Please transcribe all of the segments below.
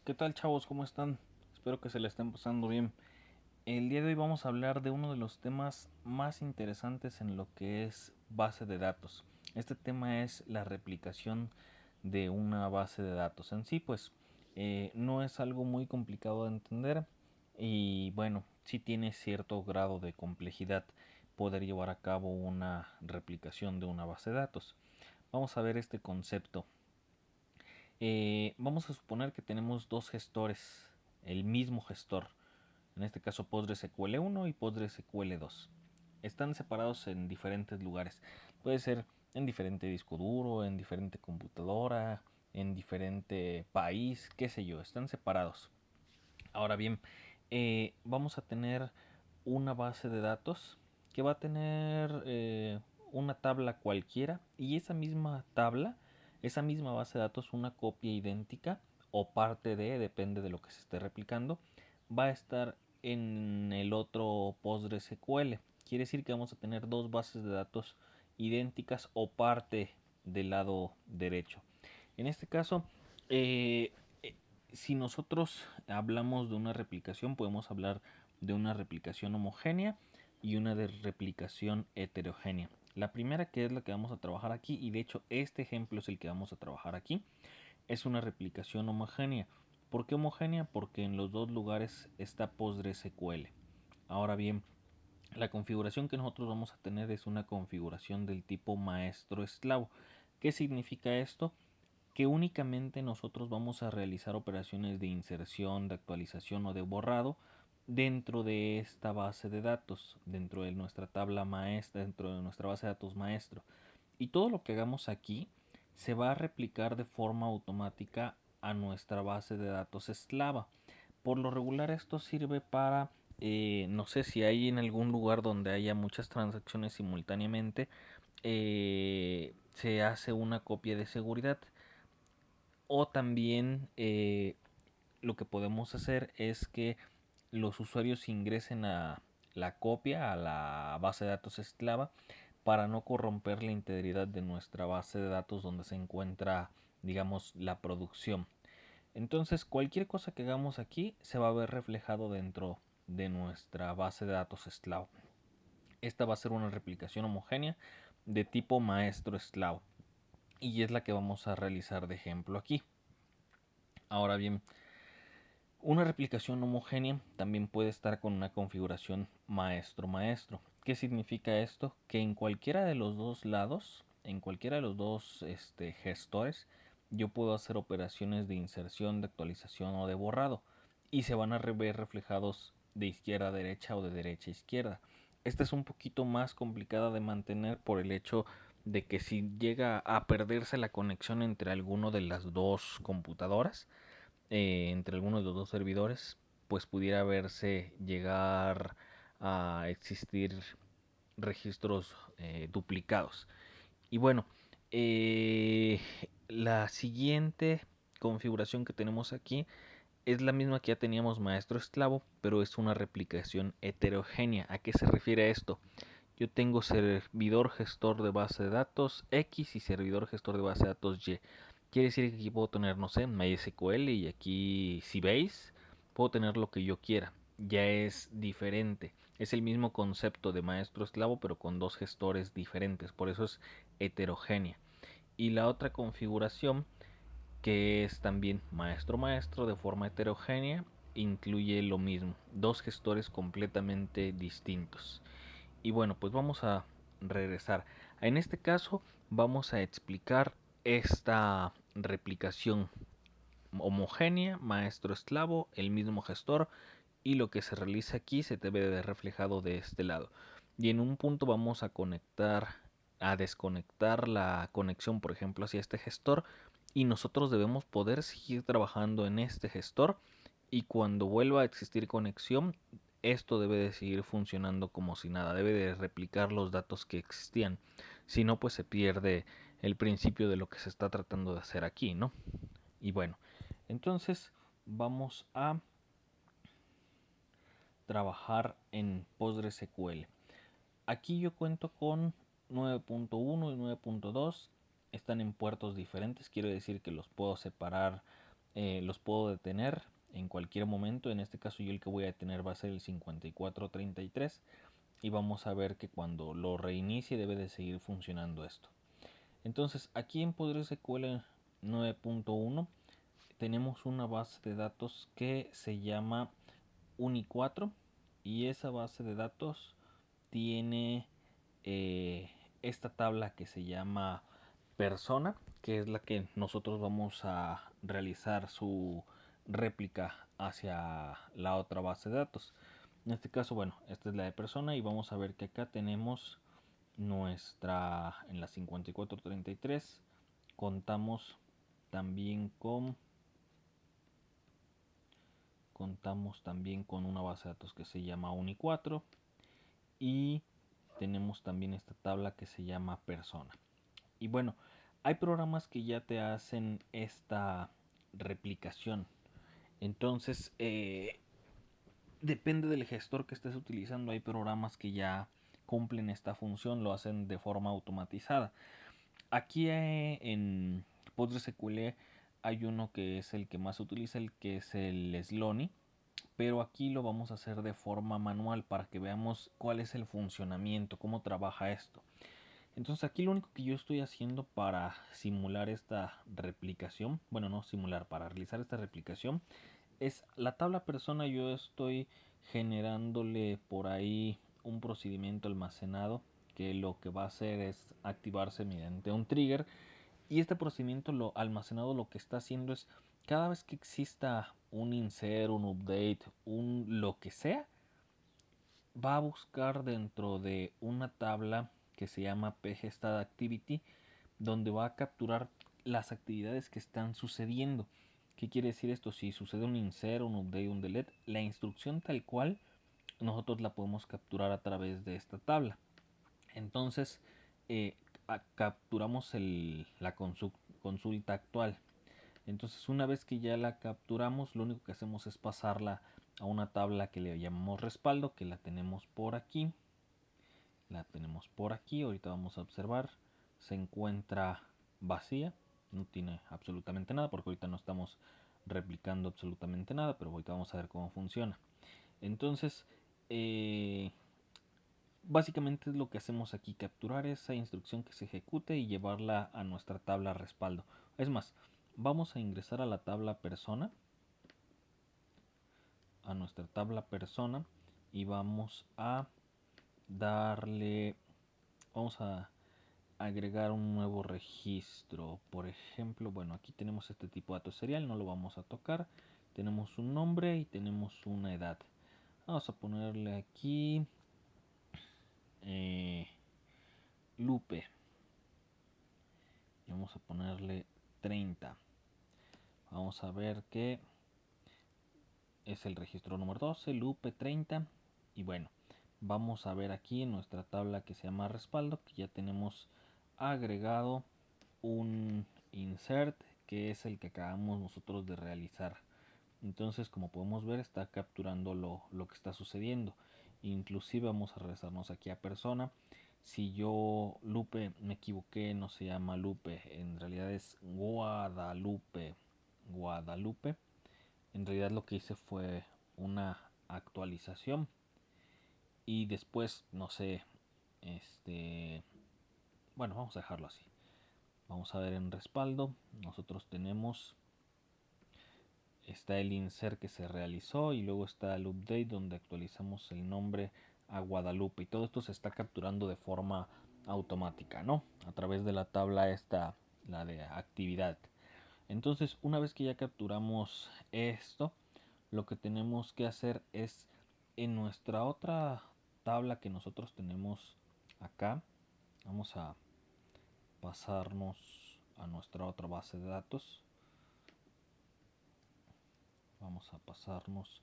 ¿Qué tal, chavos? ¿Cómo están? Espero que se la estén pasando bien. El día de hoy vamos a hablar de uno de los temas más interesantes en lo que es base de datos. Este tema es la replicación de una base de datos. En sí, pues, no es algo muy complicado de entender y bueno, sí tiene cierto grado de complejidad poder llevar a cabo una replicación de una base de datos. Vamos a ver este concepto. Vamos a suponer que tenemos dos gestores, el mismo gestor, en este caso PostgreSQL 1 y PostgreSQL 2. Están separados en diferentes lugares. Puede ser en diferente disco duro, en diferente computadora, en diferente país, qué sé yo, están separados. Ahora bien, vamos a tener una base de datos que va a tener una tabla cualquiera y esa misma tabla, esa misma base de datos, una copia idéntica o parte de, depende de lo que se esté replicando, va a estar en el otro PostgreSQL. Quiere decir que vamos a tener dos bases de datos idénticas o parte del lado derecho. En este caso, eh, si nosotros hablamos de una replicación, podemos hablar de una replicación homogénea y una de replicación heterogénea. La primera, que es la que vamos a trabajar aquí, y de hecho este ejemplo es el que vamos a trabajar aquí, es una replicación homogénea. ¿Por qué homogénea? Porque en los dos lugares está PostgreSQL. Ahora bien, la configuración que nosotros vamos a tener es una configuración del tipo maestro esclavo. ¿Qué significa esto? Que únicamente nosotros vamos a realizar operaciones de inserción, de actualización o de borrado dentro de esta base de datos, dentro de nuestra tabla maestra, dentro de nuestra base de datos maestro. Y todo lo que hagamos aquí se va a replicar de forma automática a nuestra base de datos esclava. Por lo regular esto sirve para, no sé si hay en algún lugar donde haya muchas transacciones simultáneamente, se hace una copia de seguridad. O también lo que podemos hacer es que los usuarios ingresen a la copia a la base de datos esclava para no corromper la integridad de nuestra base de datos donde se encuentra, digamos, la producción. Entonces, cualquier cosa que hagamos aquí se va a ver reflejado dentro de nuestra base de datos esclavo. Esta va a ser una replicación homogénea de tipo maestro esclavo y es la que vamos a realizar de ejemplo aquí. Ahora bien, una replicación homogénea también puede estar con una configuración maestro-maestro. ¿Qué significa esto? Que en cualquiera de los dos lados, en cualquiera de los dos gestores, yo puedo hacer operaciones de inserción, de actualización o de borrado y se van a ver reflejados de izquierda a derecha o de derecha a izquierda. Esta es un poquito más complicada de mantener por el hecho de que si llega a perderse la conexión entre alguno de las dos computadoras, entre algunos de los dos servidores, pues pudiera verse llegar a existir registros duplicados. Y bueno, eh, la siguiente configuración que tenemos aquí es la misma que ya teníamos maestro esclavo, pero es una replicación heterogénea. ¿A qué se refiere esto? Yo tengo servidor gestor de base de datos X y servidor gestor de base de datos Y. Quiere decir que aquí puedo tener, no sé, MySQL y aquí, si veis, puedo tener lo que yo quiera. Ya es diferente. Es el mismo concepto de maestro esclavo, pero con dos gestores diferentes. Por eso es heterogénea. Y la otra configuración, que es también maestro maestro de forma heterogénea, incluye lo mismo. Dos gestores completamente distintos. Y bueno, pues vamos a regresar. En este caso vamos a explicar esta replicación homogénea, maestro esclavo, el mismo gestor, y lo que se realiza aquí se debe de ver reflejado de este lado. Y en un punto vamos a conectar, a desconectar la conexión, por ejemplo, hacia este gestor, y nosotros debemos poder seguir trabajando en este gestor, y cuando vuelva a existir conexión, esto debe de seguir funcionando como si nada, debe de replicar los datos que existían. Si no, pues se pierde el principio de lo que se está tratando de hacer aquí, ¿no? Y bueno, entonces vamos a trabajar en PostgreSQL. Aquí yo cuento con 9.1 y 9.2. Están en puertos diferentes, quiero decir que los puedo separar los puedo detener en cualquier momento. En este caso yo el que voy a detener va a ser el 5433 y vamos a ver que cuando lo reinicie debe de seguir funcionando esto. Entonces aquí en PostgreSQL 9.1 tenemos una base de datos que se llama Uni4 y esa base de datos tiene esta tabla que se llama persona, que es la que nosotros vamos a realizar su réplica hacia la otra base de datos. En este caso, bueno, esta es la de persona y vamos a ver que acá tenemos nuestra, en la 5433 contamos también con una base de datos que se llama Uni4 y tenemos también esta tabla que se llama persona. Y bueno, hay programas que ya te hacen esta replicación. Entonces, depende del gestor que estés utilizando. Hay programas que ya cumplen esta función, lo hacen de forma automatizada. Aquí en PostgreSQL hay uno que es el que más se utiliza, el que es el Slooney, pero aquí lo vamos a hacer de forma manual para que veamos cuál es el funcionamiento, cómo trabaja esto. Entonces aquí lo único que yo estoy haciendo para simular esta replicación, bueno, no simular, para realizar esta replicación, es la tabla persona. Yo estoy generándole por ahí un procedimiento almacenado que lo que va a hacer es activarse mediante un trigger, y este procedimiento lo almacenado lo que está haciendo es cada vez que exista un insert, un update, un lo que sea, va a buscar dentro de una tabla que se llama pgStatActivity, donde va a capturar las actividades que están sucediendo. ¿Qué quiere decir esto? Si sucede un insert, un update, un delete, la instrucción tal cual nosotros la podemos capturar a través de esta tabla. Entonces capturamos la consulta actual. Entonces una vez que ya la capturamos, lo único que hacemos es pasarla a una tabla que le llamamos respaldo, que la tenemos por aquí. Ahorita vamos a observar, se encuentra vacía, no tiene absolutamente nada porque ahorita no estamos replicando absolutamente nada, pero ahorita vamos a ver cómo funciona. Entonces, básicamente es lo que hacemos aquí, capturar esa instrucción que se ejecute y llevarla a nuestra tabla respaldo. Es más, vamos a ingresar a la tabla persona, a nuestra tabla persona, y vamos a darle, vamos a agregar un nuevo registro. Por ejemplo, bueno, aquí tenemos este tipo de dato serial, no lo vamos a tocar. Tenemos un nombre y tenemos una edad. Vamos a ponerle aquí Lupe. Y vamos a ponerle 30. Vamos a ver que es el registro número 12, Lupe 30. Y bueno, vamos a ver aquí en nuestra tabla que se llama respaldo que ya tenemos agregado un insert, que es el que acabamos nosotros de realizar. Entonces, como podemos ver, está capturando lo que está sucediendo. Inclusive vamos a regresarnos aquí a persona. Si yo Lupe me equivoqué, no se llama Lupe, en realidad es Guadalupe. En realidad lo que hice fue una actualización y después, no sé, bueno, vamos a dejarlo así. Vamos a ver en respaldo, nosotros tenemos, está el insert que se realizó y luego está el update donde actualizamos el nombre a Guadalupe, y todo esto se está capturando de forma automática, ¿no? A través de la tabla esta, la de actividad. Entonces, una vez que ya capturamos esto, lo que tenemos que hacer es en nuestra otra tabla que nosotros tenemos acá, vamos a pasarnos a nuestra otra base de datos. Vamos a pasarnos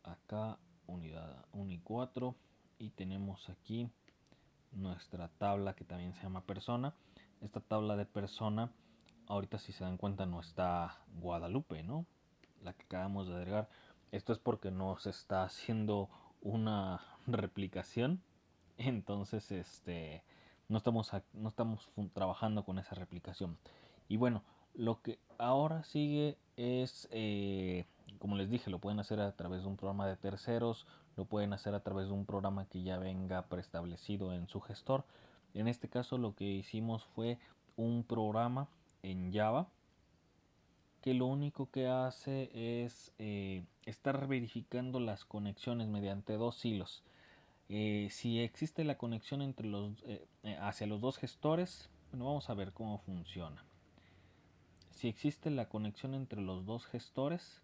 acá unidad Uni4 y tenemos aquí nuestra tabla que también se llama persona. Esta tabla de persona, ahorita si se dan cuenta no está Guadalupe, ¿no? La que acabamos de agregar. Esto es porque nos está haciendo una replicación. Entonces, no estamos trabajando con esa replicación. Y bueno, Lo que ahora sigue es, como les dije, lo pueden hacer a través de un programa de terceros, lo pueden hacer a través de un programa que ya venga preestablecido en su gestor. En este caso lo que hicimos fue un programa en Java que lo único que hace es estar verificando las conexiones mediante dos hilos. Si existe la conexión entre hacia los dos gestores, bueno, vamos a ver cómo funciona. Si existe la conexión entre los dos gestores,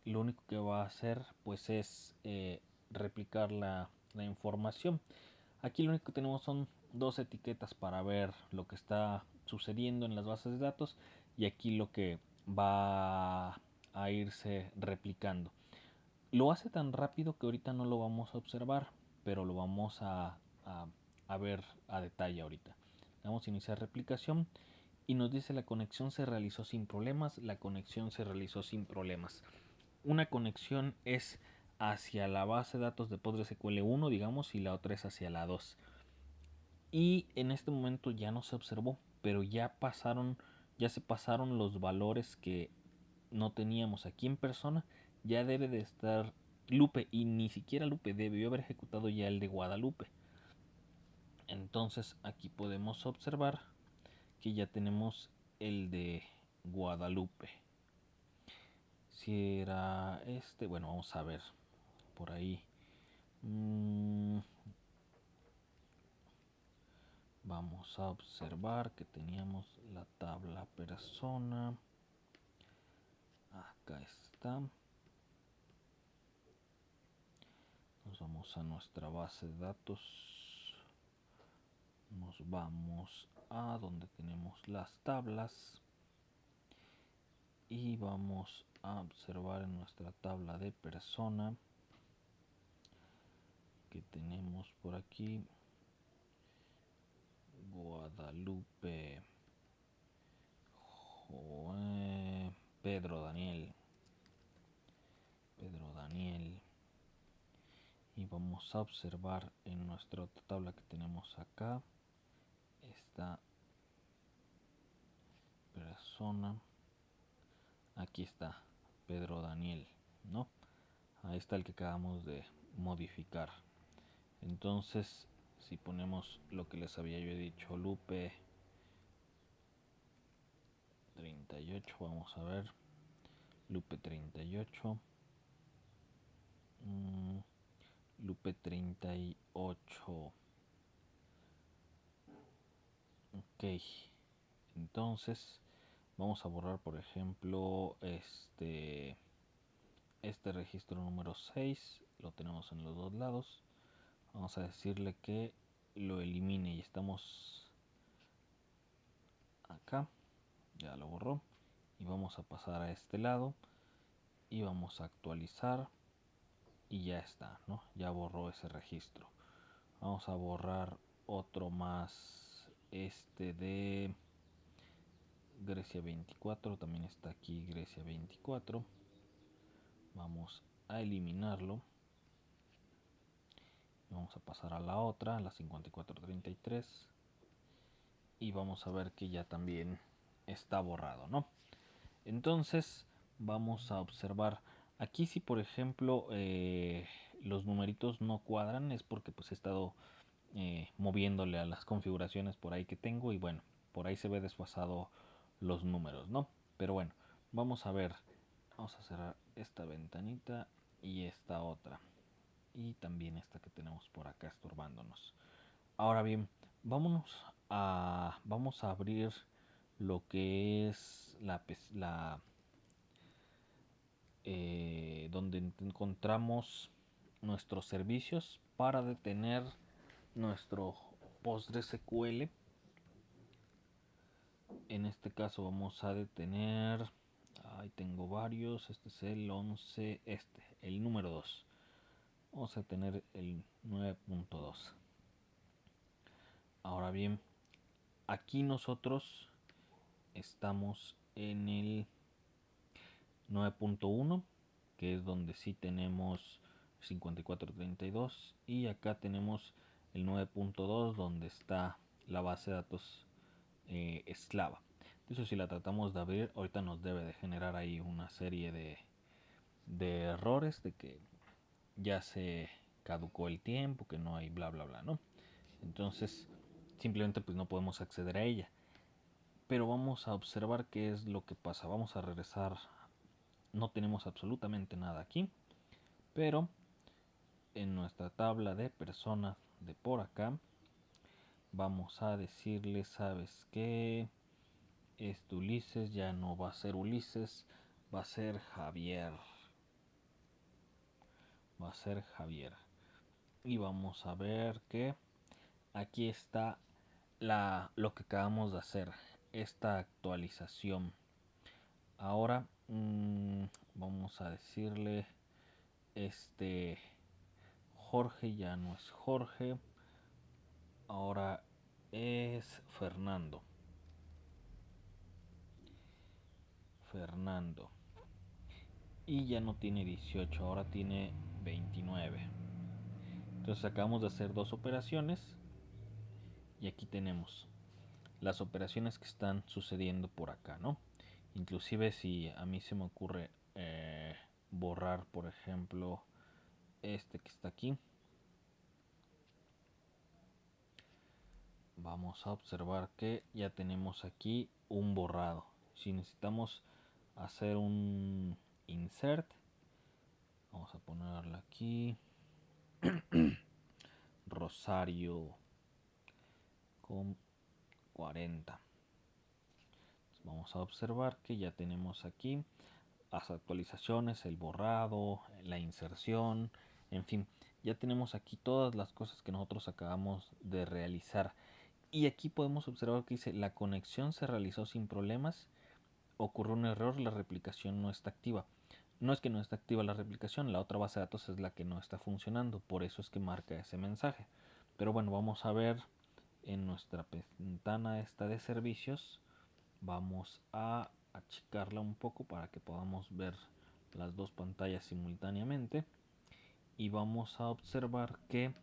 lo único que va a hacer pues es replicar la información. Aquí lo único que tenemos son dos etiquetas para ver lo que está sucediendo en las bases de datos y aquí lo que va a irse replicando. Lo hace tan rápido que ahorita no lo vamos a observar, pero lo vamos a ver a detalle ahorita. Vamos a iniciar replicación y nos dice la conexión se realizó sin problemas, la conexión se realizó sin problemas. Una conexión es hacia la base de datos de PostgreSQL 1, digamos, y la otra es hacia la 2. Y en este momento ya no se observó, pero ya se pasaron los valores que no teníamos aquí en persona. Ya debe de estar Lupe, y ni siquiera Lupe debió haber ejecutado ya el de Guadalupe. Entonces aquí podemos observar que ya tenemos el de Guadalupe. Si era este, bueno, vamos a ver por ahí. Vamos a observar que teníamos la tabla persona. Acá está. Nos vamos a nuestra base de datos. Nos vamos a donde tenemos las tablas. Y vamos a observar en nuestra tabla de persona que tenemos por aquí Guadalupe, Pedro Daniel. Y vamos a observar en nuestra otra tabla que tenemos acá esta persona. Aquí está Pedro Daniel, ¿no? Ahí está el que acabamos de modificar. Entonces, si ponemos lo que les había yo dicho, Lupe 38, vamos a ver. Lupe 38. Lupe 38. Ok. Entonces, vamos a borrar, por ejemplo, este registro número 6. Lo tenemos en los dos lados. Vamos a decirle que lo elimine y estamos acá. Ya lo borró. Y vamos a pasar a este lado. Y vamos a actualizar. Y ya está, ¿no? Ya borró ese registro. Vamos a borrar otro más. Este de Grecia 24. También está aquí Grecia 24. Vamos a eliminarlo. Vamos a pasar a la otra, la 5433. Y vamos a ver que ya también está borrado, ¿no? Entonces vamos a observar aquí si por ejemplo los numeritos no cuadran, es porque pues he estado moviéndole a las configuraciones por ahí que tengo y bueno, por ahí se ve desfasado los números, ¿no? Pero bueno, vamos a ver, vamos a cerrar esta ventanita y esta otra y también esta que tenemos por acá estorbándonos. Ahora bien, vamos a abrir lo que es donde encontramos nuestros servicios para detener nuestro PostgreSQL. En este caso vamos a detener, ahí tengo varios, este es el 11, el número 2. Vamos a tener el 9.2. Ahora bien, aquí nosotros estamos en el 9.1, que es donde sí tenemos 5432, y acá tenemos el 9.2 donde está la base de datos eslava. Eso si la tratamos de abrir, ahorita nos debe de generar ahí una serie de errores, de que ya se caducó el tiempo, que no hay bla bla bla, ¿no? Entonces simplemente pues no podemos acceder a ella. Pero vamos a observar qué es lo que pasa. Vamos a regresar. No tenemos absolutamente nada aquí, pero en nuestra tabla de personas de por acá vamos a decirle, ¿sabes qué? Este Ulises ya no va a ser Ulises, va a ser Javier. Va a ser Javier. Y vamos a ver que aquí está lo que acabamos de hacer, esta actualización. Ahora vamos a decirle, Jorge ya no es Jorge, ahora es Fernando. Fernando. Y ya no tiene 18, ahora tiene 29. Entonces acabamos de hacer dos operaciones y aquí tenemos las operaciones que están sucediendo por acá, ¿no? Inclusive si a mí se me ocurre borrar, por ejemplo, este que está aquí, vamos a observar que ya tenemos aquí un borrado. Si necesitamos hacer un insert, vamos a ponerla aquí, Rosario con 40. Entonces vamos a observar que ya tenemos aquí las actualizaciones, el borrado, la inserción, en fin, ya tenemos aquí todas las cosas que nosotros acabamos de realizar. Y aquí podemos observar que dice la conexión se realizó sin problemas, ocurrió un error, la replicación no está activa. No es que no está activa la replicación, la otra base de datos es la que no está funcionando, por eso es que marca ese mensaje. Pero bueno, vamos a ver en nuestra ventana esta de servicios, vamos a achicarla un poco para que podamos ver las dos pantallas simultáneamente y vamos a observar que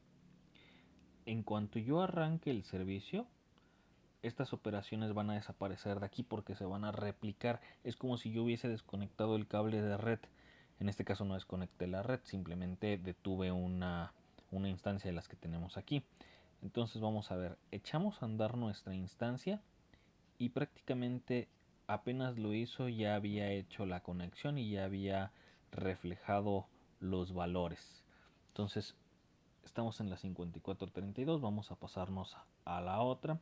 en cuanto yo arranque el servicio, estas operaciones van a desaparecer de aquí porque se van a replicar. Es como si yo hubiese desconectado el cable de red. En este caso no desconecté la red, simplemente detuve una instancia de las que tenemos aquí. Entonces vamos a ver, echamos a andar nuestra instancia y prácticamente apenas lo hizo ya había hecho la conexión y ya había reflejado los valores. Entonces estamos en la 5432, vamos a pasarnos a la otra.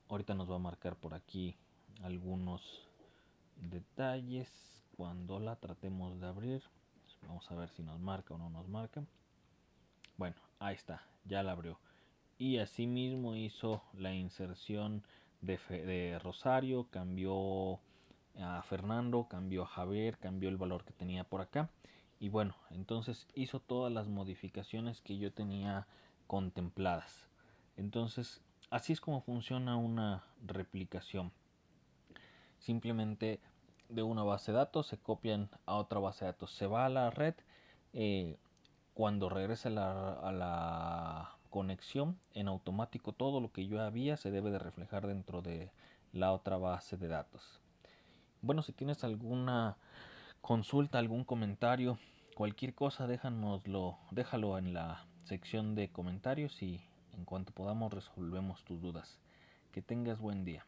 Ahorita nos va a marcar por aquí algunos detalles cuando la tratemos de abrir. Vamos a ver si nos marca o no nos marca. Bueno, ahí está, ya la abrió. Y asimismo hizo la inserción de Rosario, cambió a Fernando, cambió a Javier, cambió el valor que tenía por acá. Y bueno, entonces hizo todas las modificaciones que yo tenía contempladas. Entonces, así es como funciona una replicación. Simplemente de una base de datos se copian a otra base de datos. Se va a la red. Cuando regrese a la conexión, en automático todo lo que yo había se debe de reflejar dentro de la otra base de datos. Bueno, si tienes alguna consulta, algún comentario, cualquier cosa, déjalo en la sección de comentarios y en cuanto podamos resolvemos tus dudas. Que tengas buen día.